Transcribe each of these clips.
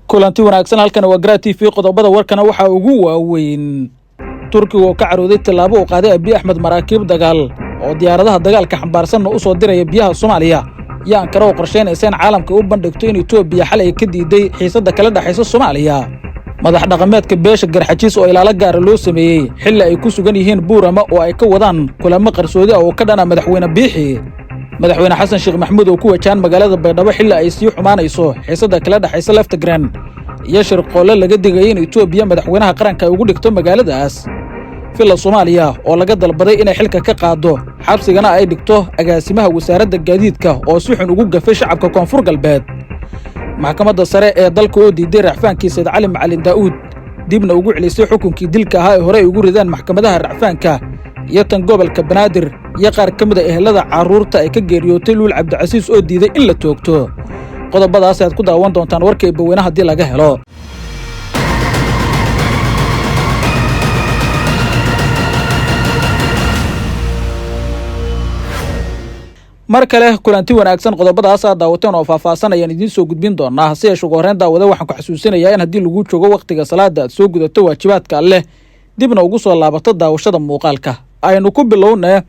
kulanti wanaagsan halkan waa Garaa TV qodobada warkana waxa ugu waaweyn Turkiga oo ka carooday tilaabo uu qaaday Abiy Ahmed maraakiib dagaal oo diyaaradaha dagaalka xambaarsan u soo diray biyaha Soomaaliya iyo Ankara oo qorsheynaysa caalamka u bandhigto in Itoobiya xalay ka diiday xiisada kala dhaxaysa Soomaaliya madax dhaqameedka beesha Garxajiis oo ilaalo gaar loo sameeyay xilli ay ku sugan yihiin Buurama oo ay ka wadaan kulamo qarsoodi ah oo ka dhana madaxweyne Biixi madaxweyne Xasan Sheekh Maxamuud oo ku wajahan magaalada Baydhabo xilli ay sii xumaanayso xiisada kala dhaxaysa Laftagraan iyo shirqoole laga digay in Itoobiya madaxweynaha qaranka ay ugu dhigto magaaladaas fila Soomaaliya oo laga dalbaday inay xilka ka qaado xabsigana ay dhigto agaasimaha wasaaradda gaadiidka oo si xun ugu gafay shacabka Koonfur Galbeed maxkamadda sare ee dalka oo diiday racfaankiisa Said Cali Macalin Daawud dibna ugu celisay xukunkii dilka ahaa ee hore ugu ridaan maxkamadaha racfaanka iyo tan gobolka Banaadir iyo qaar ka mid ah ehelada caruurta ay ka geeriyootay Luul Cabdicasiis oo diiday in la toogto qodobadaas aad ku daawan doontaan warkay baweynaha hadii laga helo mar kale kulanti wanaagsan qodobadaas aad daawateen oo faahfaahanayaan idin soo gudbin doonaa si ay ugu horeen daawada waxaan ku xasuusinayaa in hadii lagu joogo waqtiga salaada aad soo gudato waajibaadka Alle dibna ugu soo laabato daawashada muuqaalka aynu ku bilownaa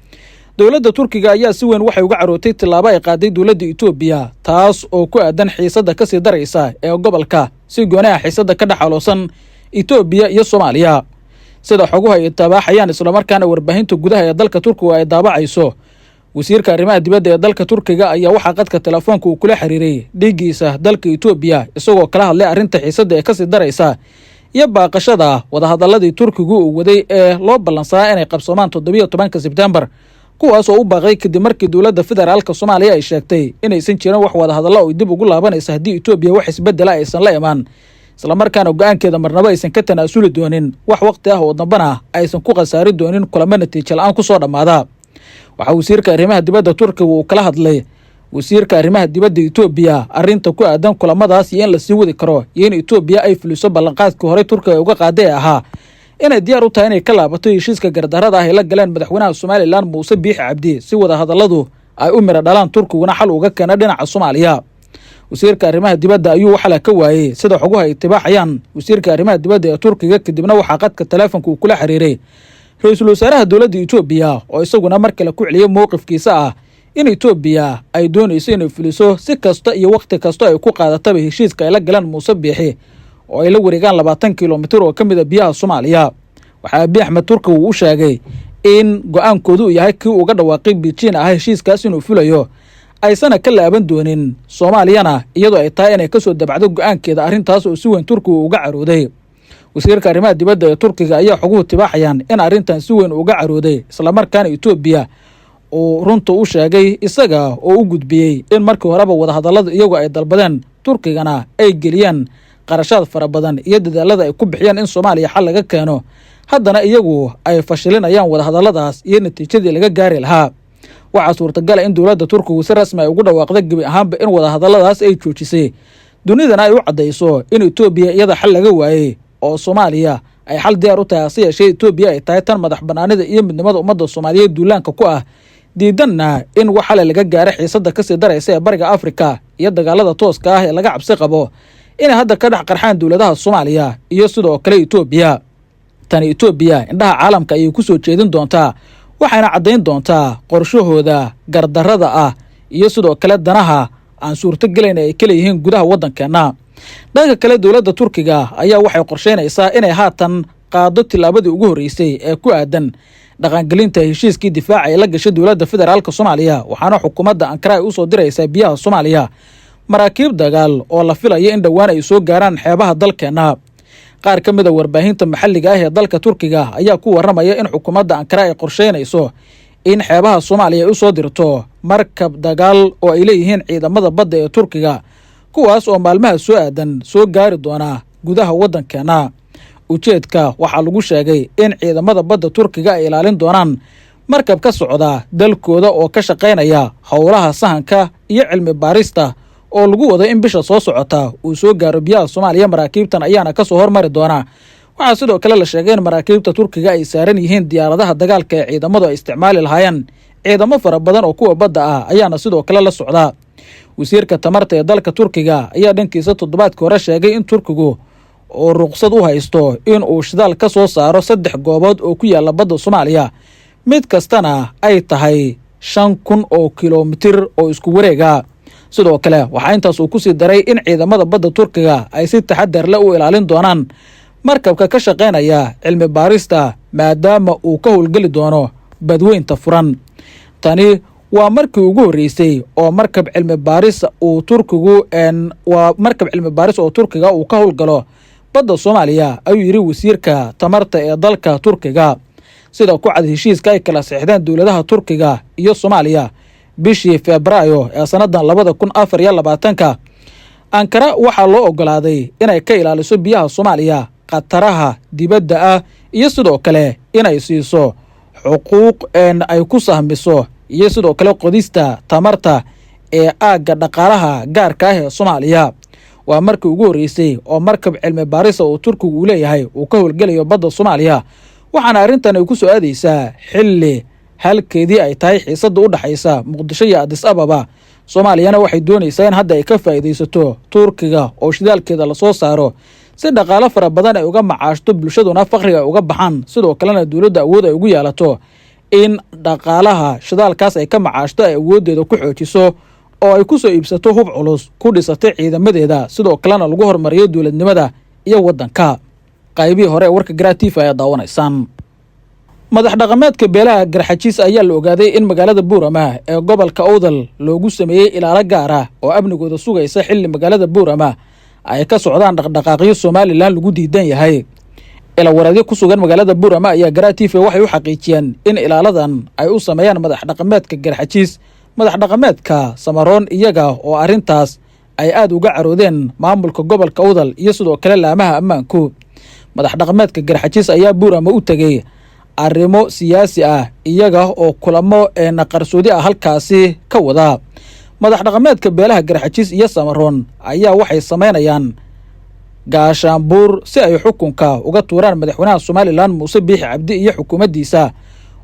dawladda Turkiga ayaa si weyn waxay uga carootay tilaabo ay qaaday dawladda Itoobiya taas oo ku aadan xiisada ka sii daraysa ee gobolka si go'aan xiisada ka dhaxaloosan Itoobiya iyo Soomaaliya sida xoguhu ay taabacayaan isla markaana warbaahinta gudaha ee dalka Turkiga ay daabacayso wasiirka arrimaha dibadda ee dalka Turkiga ayaa waxa qadka telefoonka uu kula xiriiray dhigiisa dalka Itoobiya isagoo kala hadlay arrinta xiisada ee ka sii daraysa iyo baaqashada wadahadaladii Turkigu uu waday ee loo balansaa inay qabsoomaan 17 Sebtembar kuwaas oo u baaqay kadib markii dawladda federaalka Soomaaliya ay sheegtay inaysan jirin wax wadahadalo oo dib ugu laabanaysa hadii Itoobiya wax isbedel aysan la iman isla markaana go'aankeeda marnaba aysan ka tanaasuli doonin wax waqti ah oo dambana aysan ku qasaari doonin kulamo natiijo la'aan ku soo dhamaada waxa wasiirka arrimaha dibadda Turkiga uu kala hadlay wasiirka arrimaha dibadda Itoobiya arrinta ku aadan kulamadaas iyo in la sii wadi karo iyo in Itoobiya ay fuliso ballanqaadkii hore Turkiga uga qaaday ahaa inay diyaar u tahay inay ka laabato heshiiska gardarrada ah ee la galeen madaxweynaha Soomaaliland Muuse Biixi Cabdi si wada hadaladu ay u mira dhalaan Turkiguna xal uga keenay dhinaca Soomaaliya wasiirka arrimaha dibadda ayuu waxa la ka waayay sida xoguhu ay tibaaxayaan wasiirka arrimaha dibadda ee Turkiga kadibna waxa qadka telefoonka uu kula xiriiray ra'iisul wasaaraha dawladda Itoobiya oo isaguna mar kale ku celiyay mowqifkiisa ah in Itoobiya ay doonayso inay fuliso si kasta iyo waqti kasta ay ku qaadato heshiiska ay la galeen Muuse Biixi oo ay la wareegaan 20 kiiloomitir oo kamid ah biyaha Soomaaliya waxa Abiy Ahmed Turkiga uu sheegay in go'aankoodu yahay kii uga dhawaaqay Beijing ah heshiiskaas inuu fulayo aysan ka laaban doonin Soomaaliyana iyadoo ay tahay inay ka soo dabacdo go'aankeeda arrintaas oo si weyn Turkiga uga carooday wasiirka arrimaha dibadda ee Turkiga ayaa xoguhu tibaaxayaan in arrintan si weyn uga carooday isla markaana Itoobiya oo runta u sheegay isaga oo u gudbiyay in markii horeba wadahadalada iyagu ay dalbadeen Turkigana ay geliyaan qarashaad fara badan iyo dadaalada ay ku bixiyaan in Soomaaliya xal laga keeno haddana iyagu ay fashilinayaan wadahadaladaas iyo natiijadii laga gaari lahaa waxa suurtagal ah in dawladda Turkiga si rasmi ah ugu dhawaaqday gabi ahaanba in wadahadaladaas ay joojisay dunidana ay u cadayso in Itoobiya iyada xal laga waayay oo Soomaaliya ay xal diyaar u tahay si yeeshay Itoobiya ay tahay tan madax banaanida iyo midnimada ummadda Soomaaliyeed duulaanka ku ah diidanna in waxa laga gaaray xiisada ka sii daraysa ee bariga Afrika iyo dagaalada tooska ah ee laga cabsi qabo in hadda ka dhax qarxaan dawladaha Soomaaliya iyo sidoo kale Itoobiya tan Itoobiya indhaha caalamka ay ku soo jeedin doontaa waxayna cadeyn doontaa qorshahooda gardarrada ah iyo sidoo kale danaha aan suurtagelin ay kala yihiin gudaha wadankeena dhanka kale dawladda Turkiga ayaa waxay qorsheynaysaa inay haatan qaado tilaabadii ugu horeysay ee ku aadan dhaqangelinta heshiiskii difaaca ee la gashay dawladda federaalka Soomaaliya waxaana xukuumadda Ankara ay u soo diraysaa biyaha Soomaaliya maraakiib dagaal oo la filayo in dhawaan ay soo gaaraan xeebaha dalkeena qaar ka mid ah warbaahinta maxalliga ah ee dalka Turkiga ayaa ku waramaya in xukuumadda Ankara ay qorsheynayso in xeebaha Soomaaliya ay u soo dirto markab dagaal oo ay leeyihiin ciidamada badda ee Turkiga kuwaas oo maalmaha soo aadan soo gaari doona gudaha wadankeena ujeedka waxa lagu sheegay in ciidamada badda Turkiga ay ilaalin doonaan markab ka socda dalkooda oo ka shaqeynaya howlaha sahanka iyo cilmi baarista oo lagu wado in bisha soo socota uu soo gaaro biyaha Soomaaliya maraakiibtan ayaana ka soo hormari doona waxa sidoo kale la sheegay in maraakiibta Turkiga ay saaran yihiin diyaaradaha dagaalka ee ciidamadu ay isticmaali lahaayeen ciidamo fara badan oo kuwa badda ah ayaana sidoo kale la socda wasiirka tamarta ee dalka Turkiga ayaa dhankiisa toddobaadkii hore sheegay in Turkigu oo ruqsad u haysto in uu shidaal ka soo saaro 3 goobood oo ku yaala badda Soomaaliya mid kastana ay tahay 5,000 oo kiiloomitir oo isku wareega. sidoo kale waxaa intaas uu ku sii daray in ciidamada badda Turkiga ay si taxadar leh u ilaalin doonaan markabka ka shaqeynaya cilmi baarista maadaama uu ka howlgeli doono badweynta furan. tani waa markii ugu horeysay oo markab cilmi baaris uu Turkiga uu ka howlgalo badda Soomaaliya, ayuu yiri wasiirka tamarta ee dalka Turkiga. sida ku cad heshiiska ay kala saxiixdeen dowladaha Turkiga iyo Soomaaliya bishii Febraayo ee sanadan 2024 Ankara waxaa loo ogolaaday inay ka ilaaliso biyaha Soomaaliya qataraha dibadda ah iyo sidoo kale inay siiso xuquuq ay ku sahmiso iyo sidoo kale qodista tamarta ee aagga dhaqaalaha gaarka ah ee Soomaaliya. waa markii ugu horeysay oo markab cilmi baaris oo Turkigu u leeyahay uu ka howlgalayo badda Soomaaliya, waxaana arrintan ay ku soo aadaysaa xilli halkeedii ay tahay xiisada u dhaxaysa Muqdisho iyo Addis Ababa. Soomaaliyana waxay doonaysaa in hadda ay ka faa'iideysato Turkiga oo shidaalkeeda la soo saaro si dhaqaale fara badan ay uga macaashto bulshaduna faqriga uga baxaan, sidoo kalena dowladda awood ay ugu yeelato in dhaqaalaha shidaalkaas ay ka macaashto ay awoodeeda ku xoojiso oo ay ku soo iibsato hub culus ku dhisatay ciidamadeeda, sidoo kalena lagu horumariyo dowladnimada iyo waddanka. qaybihii hore ee warka Gratifa ayaa daawanaysaan. madax dhaqameedka beelaha Garxajiis ayaa la ogaaday in magaalada Buurama ee gobolka Awdal loogu sameeyay ilaalo gaar ah oo amnigooda sugaysa xilli magaalada Buurama ay ka socdaan dhaqdhaqaaqyo Somaliland lagu diidan yahay. Ilawareedyo ku sugan magaalada Buurama ayaa Gratifa waxay u xaqiijiyeen in ilaaladan ay u sameeyaan madax dhaqameedka Garxajiis, madax dhaqameedka Samaroon, iyaga oo arrintaas ay aad uga caroodeen maamulka gobolka Awdal iyo sidoo kale laamaha ammaanku. madax dhaqameedka Garxajiis ayaa Buurama u tagay arrimo siyaasi ah iyaga oo kulamo qarsoodi ah halkaasi ka wada. madax dhaqameedka beelaha Garxajiis iyo Samaroon ayaa waxay sameynayaan gaashaanbuur si ay xukunka uga tuuraan madaxweynaha Somaliland Muuse Biixi Cabdi iyo xukuumaddiisa,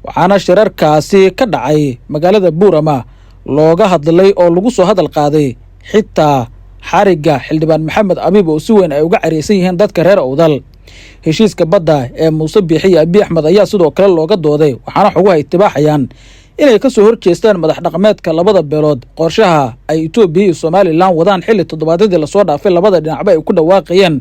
waxaana shirarkaasi ka dhacay magaalada Buurama looga hadlay oo lagu soo hadal qaaday xitaa xariga xildhibaan Maxamed Abiib oo si weyn ay uga careysan yihiin dadka reer Awdal. heshiiska badda ee Muuse Biixi iyo Abiy Axmed ayaa sidoo kale looga dooday, waxaana xoguhu ay tibaaxayaan inay ka soo horjeestaan madax dhaqameedka labada beelood qorshaha ay Itoobiya iyo Somaliland wadaan xilli toddobaadyadii la soo dhaafay labada dhinacba ay ku dhawaaqayeen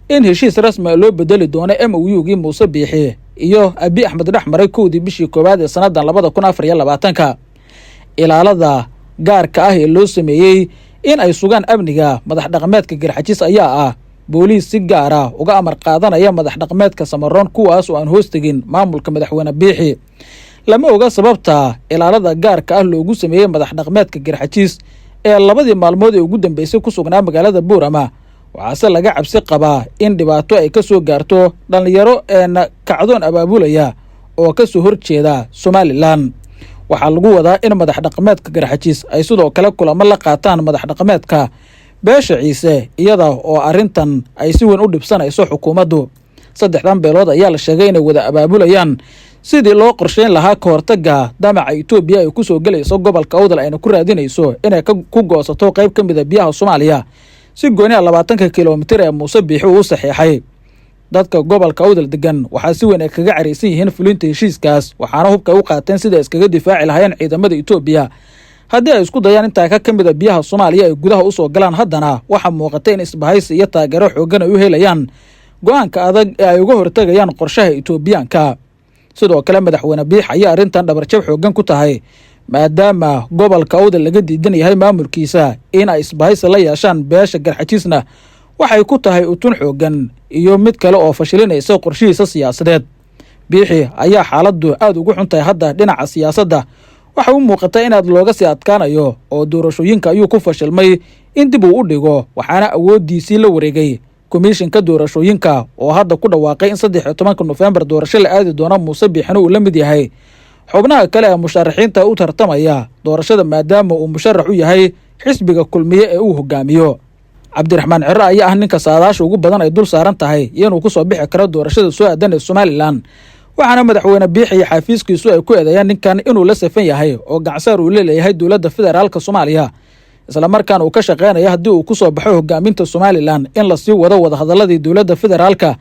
in heshiis rasmi ah loo bedeli doono MOU-gii Muuse Biixi iyo Abiy Axmed dhexmaray 1 bishii koowaad ee sanadan 2024. ilaalada gaarka ah ee loo sameeyay in ay sugaan amniga madax dhaqameedka Garxajiis ayaa ah booliis si gaar ah uga amar qaadanaya madax dhaqameedka Samaroon, kuwaas oo aan hoos tegin maamulka madaxweyne Biixi. lama oga sababta ilaalada gaarka ah loogu sameeyay madax dhaqameedka Garxajiis ee labadii maalmood ee ugu dambeysay ku sugnaa magaalada Buurama, waxaase laga cabsi qabaa in dhibaato ay ka soo gaarto dhalinyaro kacdoon abaabulaya oo ka soo horjeeda Somaliland. waxaa lagu wadaa in madax dhaqameedka Garxajiis ay sidoo kale kulamo la qaataan madax dhaqameedka beesha Ciise, iyada oo arrintan ay si weyn u dhibsanayso xukuumaddu. 3 beelood ayaa la sheegay inay wada abaabulayaan sidii loo qorsheyn lahaa ka hortagga damaca Itoobiya ay ku soo galayso gobolka Awdal ayna ku raadinayso inay ku goosato qayb ka mid ah biyaha Soomaaliya si gooni 20 kiiloomitir ee Muuse Biixi uu saxiixay. dadka gobolka Awdal degan waxaa si weyn ay kaga careysan yihiin fulinta heshiiskaas, waxaana hubka u qaateen sida iskaga difaaci lahaayeen ciidamada Itoobiya haddii ay isku dayaan intaa ka mid ah biyaha Soomaaliya ay gudaha u soo galaan. haddana waxaa muuqata in isbahaysi iyo taageero xooggan ay u helayaan go'aanka adag ee ay uga hortagayaan qorshaha Itoobiyaanka. sidoo kale madaxweyne Biixi ayaa arrintan dhabarjab xooggan ku tahay maadaama gobolka Awdal laga diidan yahay maamulkiisa in ay isbahaysi la yeeshaan beesha Garxajiisna waxay ku tahay utun xooggan iyo mid kale oo fashilinaysa qorshihiisa siyaasadeed. Biixi ayaa xaaladdu aad ugu xun tahay hadda dhinaca siyaasadda, waxa uu muuqata in aad looga sii adkaanayo oo doorashooyinka ayuu ku fashilmay in dib uu u dhigo, waxaana awooddiisii la wareegay komishinka doorashooyinka oo hadda ku dhawaaqay in 13 November doorasho la aadi doono. Muuse Biixina uu la mid yahay xubnaha kale ee musharaxiinta u tartamaya doorashada maadaama uu musharax u yahay xisbiga kulmiye ee uu hogaamiyo. Cabdiraxmaan Ciro ayaa ah ninka saadaasha ugu badan ay dul saaran tahay inuu ku soo bixi karo doorashada soo aadan ee Somaliland, waxaana madaxweyne Biixi iyo xafiiskiisu ay ku eedeeyaan ninkan inuu la safan yahay oo gacsaar uu leeyahay dowladda federaalka Soomaaliya islamarkaana uu ka shaqeynaya haddii uu ku soo baxo hogaaminta somalilan in lasii wado wadahadaladii dowladda federaalka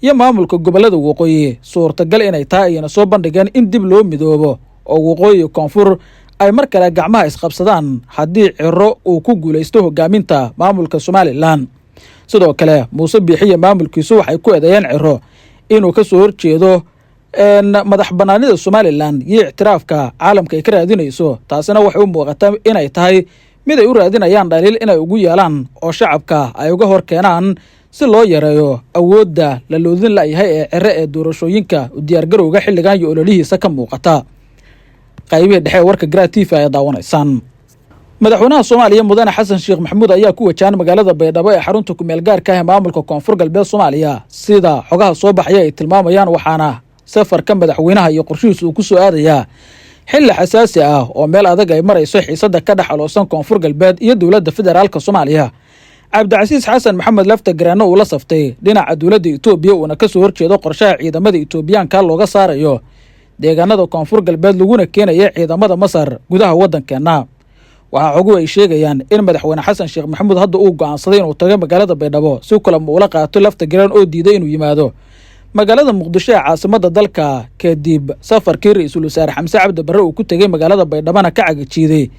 iyo maamulka gobollada waqooyi suurtagal inay tahay ayna soo bandhigeen in dib loo midoobo oo waqooyi koonfur ay mar kale gacmaha isqabsadaan haddii Ciro uu ku guulaysto hogaaminta maamulka somalilan. sidoo kale muuse biixiye maamulkiisu waxay ku eedeeyeen Ciro inuu ka soo horjeedo madax banaanida somalilan iyo ictiraafka caalamka ay ka raadinayso, taasina waxay u muuqataa inay tahay mid ay u raadinayaan dhaliil inay ugu yeelaan oo shacabka ay uga hor keenaan si loo yareeyo awoodda la loodin la'yahay ee Ciro ee doorashooyinka u diyaargarowga xilligan iyo ololihiisa ka muuqata. qaybihii dhexe warka Gratiif ay daawanaysaan. madaxweynaha Soomaaliya mudane Xasan Sheekh Maxamuud ayaa ku wajahan magaalada Baydhabo ee xarunta ku meel gaarka ah maamulka Koonfur Galbeed Soomaaliya sida xogaha soo baxaya ay tilmaamayaan, waxaana safarka madaxweynaha iyo qorshihiisa uu ku soo aadayaa xilli xasaasi ah oo meel adag ay marayso xiisada ka dhex aloosan Koonfur Galbeed iyo dowladda federaalka Soomaaliya. Cabdicasiis Xasan Maxamed lafta garaano uu la saftay dhinaca dowladda Itoobiya uuna ka soo horjeedo qorshaha ciidamada Itoobiyaanka looga saarayo deegaanada Koonfur Galbeed laguna keenayo ciidamada Masar gudaha waddankeena. waxaa xogu ay sheegayaan in madaxweyne Xasan Sheekh Maxamuud hadda uu go'aansaday inuu tago magaalada Baydhabo si kulamo ula qaato lafta garaan oo diiday inuu yimaado magaalada Muqdisho ee caasimadda dalka kadib safarkii ra'iisul wasaare Xamse Cabdi Barre uu ku tagay magaalada Baydhabana ka cagajiiday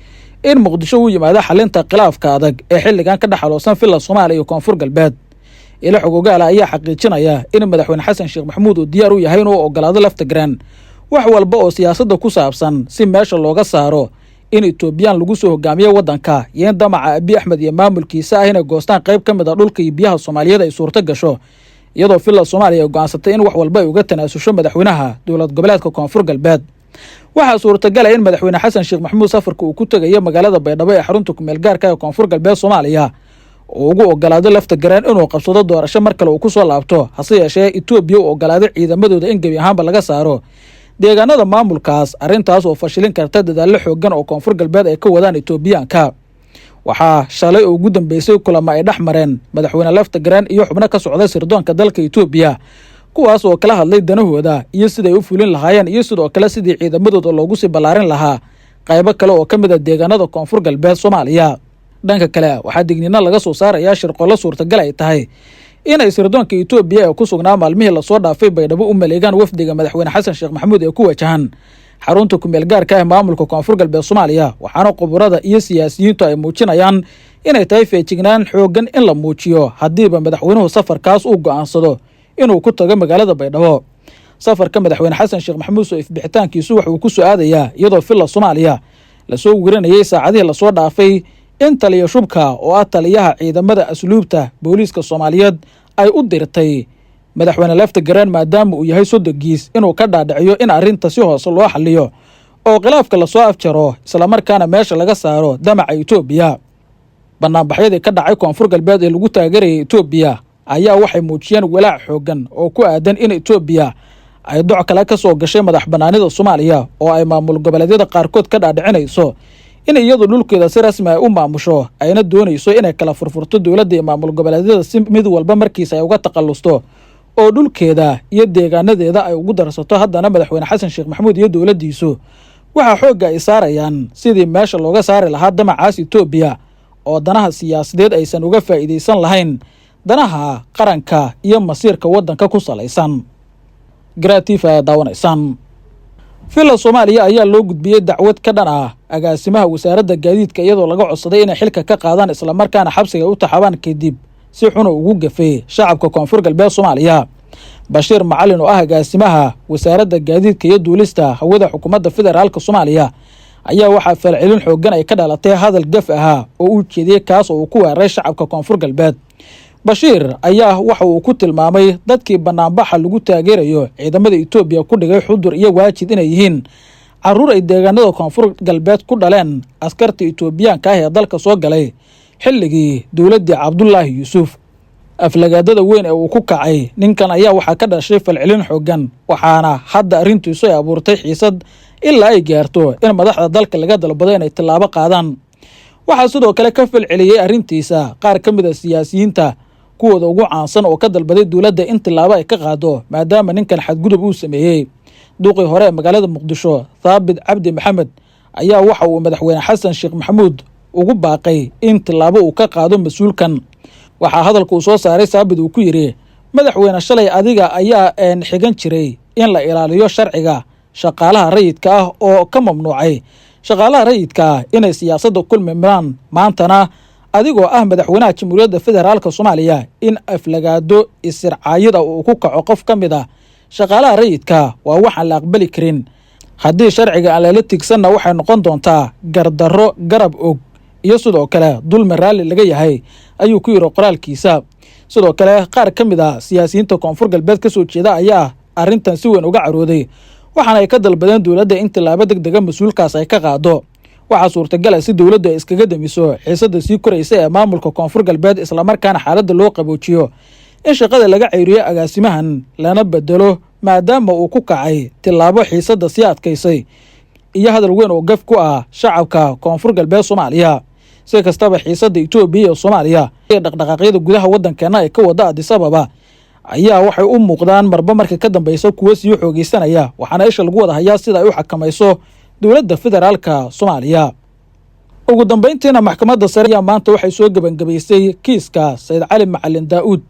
in Muqdisho uu yimaado xalinta khilaafka adag ee xilligan ka dhaxaloosan filla Soomaaliya iyo Koonfur Galbeed. ila xogogaal ayaa xaqiijinaya in madaxweyne Xasan Sheekh Maxamuud uu diyaar u yahay inuu ogolaado lafta garaan wax walba oo siyaasadda ku saabsan si meesha looga saaro in Itoobiyaan lagu soo hogaamiyo waddanka iyo damaca Abiy Ahmed iyo maamulkiisa ah inay goostaan qayb ka mid ah dhulka iyo biyaha Soomaaliyeed ay suurto gasho, iyadoo filla Soomaaliya ay go'aansatay in wax walba ay uga tanaasusho madaxweynaha dowlad goboleedka Koonfur Galbeed. waxaa suurtagal ah in madaxweyne Xasan Sheekh Maxamuud safarka uu ku tagayo magaalada Baydhabo ee xarunta ku meel gaarka ah Koonfur Galbeed Soomaaliya oo ugu ogolaado lafta garaan inuu qabsado doorasho mar kale uu ku soo laabto, hase yeeshee Itoobiya uu ogolaaday ciidamadooda in gebi ahaanba laga saaro deegaanada maamulkaas, arrintaas oo fashilin karta dadaallo xooggan oo Koonfur Galbeed ay ka wadaan Itoobiyaanka. waxaa shalay ugu dambeysay kulamo ay dhex mareen madaxweyne lafta garaan iyo xubno ka socda sirdoonka dalka Itoobiya, kuwaas oo kala hadlay danahooda iyo siday u fulin lahaayeen iyo sidoo kale sidii ciidamadooda loogu sii ballaarin lahaa qaybo kale oo ka mid ah deegaanada Koonfur Galbeed Soomaaliya. dhanka kale waxaa digniino laga soo saarayaa shirqoollo suurtagal ay tahay inay sirdoonka Itoobiya ee ku sugnaa maalmihii lasoo dhaafay Baydhabo u maleegaan wafdiga madaxweyne Xasan Sheekh Maxamuud ee ku wajahan xarunta ku meel gaarka ah maamulka Koonfur Galbeed Soomaaliya, waxaana khuburada iyo siyaasiyiintu ay muujinayaan inay tahay feejignaan xooggan in la muujiyo haddiiba madaxweynuhu safarkaas uu go'aansado inuu ku tago magaalada Baydhabo. safarka madaxweyne Xasan Sheekh Maxamuud soo ifbixitaankiisu waxa uu ku soo aadayaa iyadoo filla Soomaaliya lasoo wiranayay saacadihii lasoo dhaafay in taliya shubka oo ah taliyaha ciidamada asluubta booliiska Soomaaliyeed ay u dirtay madaxweyne lafta garaan maadaama uu yahay sodogiis inuu ka dhaadhiciyo in arrinta si hoose loo xalliyo oo khilaafka lasoo afjaro islamarkaana meesha laga saaro damaca Itoobiya. banaanbaxyadii ka dhacay Koonfur Galbeed ee lagu taageerayay Itoobiya ayaa waxay muujiyeen walaac xooggan oo ku aadan in Itoobiya ay doc kale ka soo gashay madax banaanida Soomaaliya oo ay maamul goboleedyada qaarkood ka dhaadhicinayso in iyadu dhulkeeda si rasmi ah u maamusho, ayna doonayso inay kala furfurto dowladda iyo maamul goboleedyada si mid walba markiisa ay uga taqallusto oo dhulkeeda iyo deegaanadeeda ay ugu darsato. haddana madaxweyne Xasan Sheekh Maxamuud iyo dowladdiisu waxaa xoogga ay saarayaan sidii meesha looga saari lahaa damacaas Itoobiya oo danaha siyaasadeed aysan uga faa'iidaysan lahayn danaha qaranka iyo masiirka waddanka ku salaysan. Gratiif ay daawanaysaan. filla Soomaaliya ayaa loo gudbiyey dacwad ka dhan ah agaasimaha wasaaradda gaadiidka iyadoo laga codsaday inay xilka ka qaadaan islamarkaana xabsiga u taxabaan kadib si xun ugu gafay shacabka Koonfur Galbeed Soomaaliya. Bashiir Macalin oo ah agaasimaha wasaaradda gaadiidka iyo duulista hawada xukuumadda federaalka Soomaaliya ayaa waxaa falcelin xooggan ay ka dhalatay hadal gaf ah oo uu jeediyay kaas oo uu ku weeraray shacabka Koonfur Galbeed. Bashiir ayaa waxa uu ku tilmaamay dadkii banaanbaxa lagu taageerayo ciidamada Itoobiya ku dhigay xudur iyo waajid inay yihiin caruur ay deegaanada Koonfur Galbeed ku dhaleen askarta Itoobiyaanka ah ee dalka soo galay xilligii dowladda Cabdullaahi Yuusuf. aflagaadada weyn ee uu ku kacay ninkan ayaa waxaa ka dhashay falcelin xooggan, waxaana hadda arrintiisu ay abuurtay xiisad ilaa ay gaarto in madaxda dalka laga dalbado inay tilaabo qaadaan. waxaa sidoo kale ka falceliyey arrintiisa qaar ka mid ah siyaasiyiinta kuwooda ugu caansan oo ka dalbaday dowladda in tilaabo ay ka qaado maadaama ninkan xadgudub uu sameeyey. duqii hore ee magaalada Muqdisho Thaabit Cabdi Maxamed ayaa waxa uu madaxweyne Xasan Sheekh Maxamuud ugu baaqay in tilaabo uu ka qaado mas-uulkan. waxaa hadalka uu soo saaray saabit uu ku yidhi, madaxweyne shalay adiga ayaa xigan jiray in la ilaaliyo sharciga shaqaalaha rayidka ah oo ka mamnuucay shaqaalaha rayidka ah inay siyaasadda kulmimaan. maantana adigoo ah madaxweynaha jamhuuriyadda federaalka soomaaliya in aflagaado isircaayada uu ku kaco qof ka mid ah shaqaalaha rayidka waa waxaan la aqbali karin. haddii sharciga aan lala tigsanna waxay noqon doontaa gardarro garab og iyo sidoo kale dulmi raalli laga yahay, ayuu ku yidhi qoraalkiisa. sidoo kale qaar ka mid ah siyaasiyiinta koonfur galbeed ka soo jeeda ayaa arrintan si weyn uga carooday, waxaana ay ka dalbadeen dowladda in tilaabo deg dega mas-uulkaas ay ka qaado. waxaa suurtagal ah si dowladdu ay iskaga damiso xiisadda sii koraysa ee maamulka koonfur galbeed, islamarkaana xaaladda loo qaboojiyo in shaqada laga ceyriyo agaasimahan lana bedelo maadaama uu ku kacay tilaabo xiisadda sii adkaysay iyo hadal weyn oo gaf ku ah shacabka koonfur galbeed soomaaliya. si kastaba xiisadda Itoobiya iyo Soomaaliya ee dhaqdhaqaaqyada gudaha waddankeena ay ka wada Addis Ababa ayaa waxay u muuqdaan marba markii ka dambaysa kuwa sii xoogeysanaya, waxaana isha lagu wada hayaa sida ay u xakamayso dowladda federaalka Soomaaliya. ugu dambeyntiina maxkamadda sare ayaa maanta waxay soo gabagabaysay kiiska Sayid Cali Macalin Daa'uud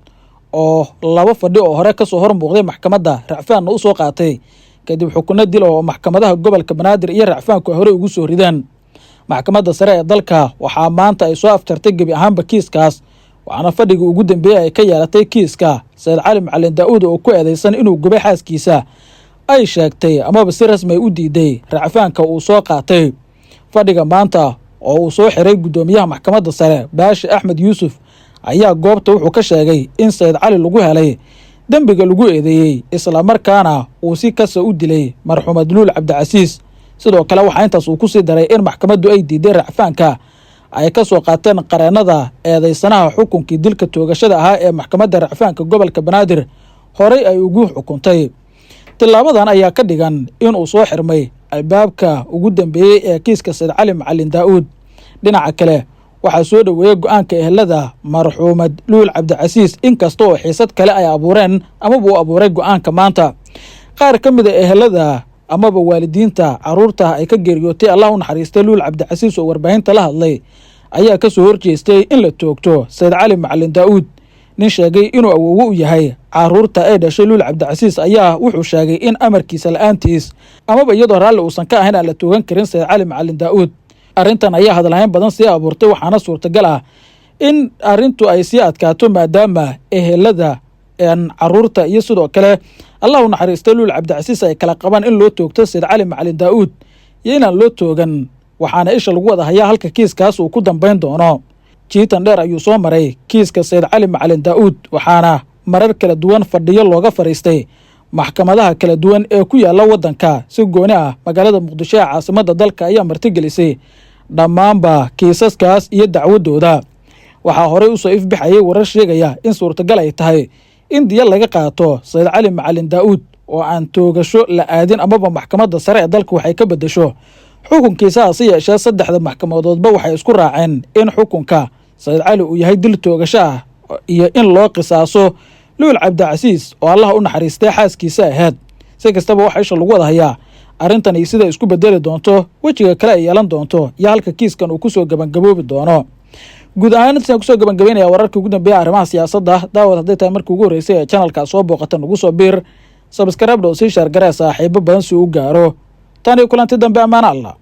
oo laba fadhi oo hore ka soo hor muuqday maxkamadda racfaanna u soo qaatay kadib xukunno dil oo maxkamadaha gobolka Banaadir iyo racfaanku hore ugu soo rideen. maxkamadda sare ee dalka waxaa maanta ay soo afjartay gebi ahaanba kiiskaas, waxaana fadhigii ugu dambeeyey ay ka yeelatay kiiska Sayid Cali Macalin Daa'uud oo ku eedeysan inuu gubay xaaskiisa ay sheegtay amaba si rasmi ay u diiday racfaanka uu soo qaatay. fadhiga maanta oo uu soo xiray guddoomiyaha maxkamadda sare Baashi Axmed Yuusuf ayaa goobta wuxuu ka sheegay in Sayid Cali lagu helay dembiga lagu eedeeyey, islamarkaana uu si kasta u dilay marxuumad Luul Cabdicasiis. sidoo kale waxaa intaas uu ku sii daray in maxkamaddu ay diiday racfaanka ay ka soo qaateen qareennada eedeysanaha xukunkii dilka toogashada ahaa ee maxkamadda racfaanka gobolka Banaadir horey ay ugu xukuntay. tilaabadan ayaa ka dhigan in uu soo xirmay albaabka ugu dambeeyey ee kiiska Sayid Cali Macalin Daa'uud. dhinaca kale waxaa soo dhoweeyey go-aanka ehelada marxuumad Luul Cabdicasiis, inkasta oo xiisad kale ay abuureen amaba uu abuuray go-aanka maanta. qaar ka mid a ehelada amaba waalidiinta caruurta ay ka geeriyootay Allah u naxariistay Luul Cabdicasiis oo warbaahinta la hadlay ayaa ka soo horjeestay in la toogto Sayid Cali Macalin Daa'uud. nin sheegay inuu awoowo u yahay caruurta ay dhashay Luul Cabdicasiis ayaa wuxuu sheegay in amarkiisa la'aantiis amaba iyadoo raalli uusan ka ahayn aan la toogan karin Sayid Cali Macalin Daa'uud. arrintan ayaa hadalhayn badan sii abuurtay, waxaana suurtagal ah in arrintu ay sii adkaato maadaama ehelada caruurta iyo sidoo kale Allah u naxariistay Luul Cabdicasiis ay kala qabaan in loo toogto Sayid Cali Macalin Daa'uud iyo inaan loo toogan, waxaana isha lagu wada hayaa halka kiiskaas uu ku dambeyn doono. jiitan dheer ayuu soo maray kiiska Sayid Cali Macalin Daa'uud, waxaana marar kala duwan fadhiyo looga fariistay maxkamadaha kala duwan ee ku yaala waddanka. si gooni ah magaalada Muqdisho ee caasimadda dalka ayaa martigelisay dhammaanba kiisaskaas iyo dacwadooda. waxaa horey usoo ifbixayay warar sheegaya in suurtagal ay tahay in diya laga qaato Sayid Cali Macalin Daa'uud oo aan toogasho la aadin amaba maxkamadda sare ee dalka waxay ka bedesho xukunkiisa. hase yeeshee saddexda maxkamadoodba waxay isku raaceen in xukunka Sayid Cali uu yahay dil toogasho ah iyo in loo qisaaso Luul Cabdicasiis oo Allah u naxariistay xaaskiisa ahayd. si kastaba waxaa isha lagu wada hayaa arrintan iyo sida isku bedeli doonto, wejiga kale ay yeelan doonto iyo halka kiiskan uu kusoo gabangaboobi doono. guud ahaan intaan kusoo gabagabeynaya wararkii ugu dambeeya arrimaha siyaasadda. daawad hadday tahay markii ugu horreysay ee channelka soo booqata nagu soo biir, subscribe dhow sii shaar garee saaxiibo badan si uu gaaro. tan iyo kulanti dambe, ammaan Allah.